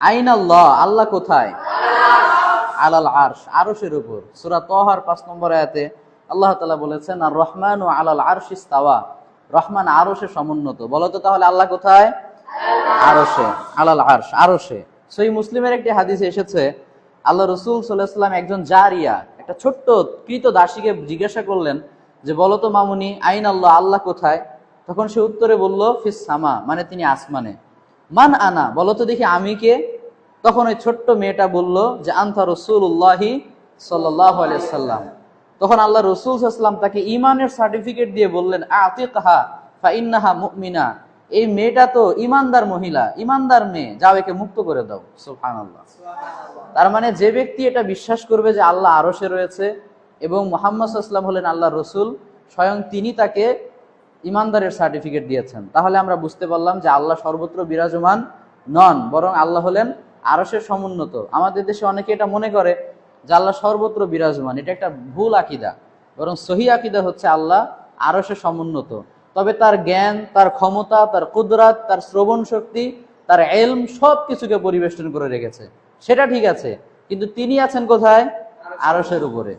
আইনাল্লাহ, আল্লাহ কোথায়? আলাল আরশ, আরশের উপর। সূরা তাহার 5 নম্বর আয়াতে আল্লাহ তাআলা বলেছেন, আর রহমানু আলাল আরশি ইস্তাওয়া, রহমান আরশে সমুন্নত। বলো তো তাহলে আল্লাহ কোথায়? আরশে, আলাল আরশ, আরশে। সহিহ মুসলিমের একটি হাদিসে এসেছে, আল্লাহ রাসূল সাল্লাল্লাহু আলাইহি ওয়াসাল্লাম একজন জারিয়া, একটা ছোট্ট কৃত দাসীকে জিজ্ঞাসা করলেন যে বলো তো মামুনি, আইনাল্লাহ, আল্লাহ কোথায়? তখন সে উত্তরে বলল, ফিস সামা, মানে তিনি আসমানে। মান আনা, বলো তো দেখি আমি কে? তখন ওই ছোট্ট মেয়েটা বলল যে আনতা রাসূলুল্লাহি সাল্লাল্লাহু আলাইহি ওয়াসাল্লাম। তখন আল্লাহ রাসূল সাল্লাল্লাহু আলাইহি ওয়াসাল্লাম তাকে ঈমানের সার্টিফিকেট দিয়ে বললেন, আতিকহা ফা ইন্নাহা মুমিনা, এই মেয়েটা তো ঈমানদার মহিলা, ঈমানদার মেয়ে, যাও একে মুক্ত করে দাও। সুবহানাল্লাহ। তার মানে যে ব্যক্তি এটা বিশ্বাস করবে যে আল্লাহ আরশে রয়েছে এবং মুহাম্মদ সাল্লাল্লাহু আলাইহি ওয়াসাল্লাম হলেন আল্লাহর রাসূল, স্বয়ং তিনি তাকে ঈমানদারের সার্টিফিকেট দিয়েছেন, তাহলে আমরা বুঝতে পারলাম যে আল্লাহ সর্বত্র বিরাজমান নন, বরং আল্লাহ হলেন আরশের সমুন্নত। আমাদের দেশে অনেকে এটা মনে করে যে আল্লাহ সর্বত্র বিরাজমান, এটা একটা ভুল আকীদা। বরং সহিহ আকীদা হচ্ছে আল্লাহ আরশের সমুন্নত। তবে তার জ্ঞান, তার ক্ষমতা, তার কুদরাত, তার শ্রবণ শক্তি, তার ইলম, সব কিছুকে পরিবেষ্টন করে রেখেছে, সেটা ঠিক আছে, কিন্তু তিনি আছেন কোথায়? আরশের উপরে।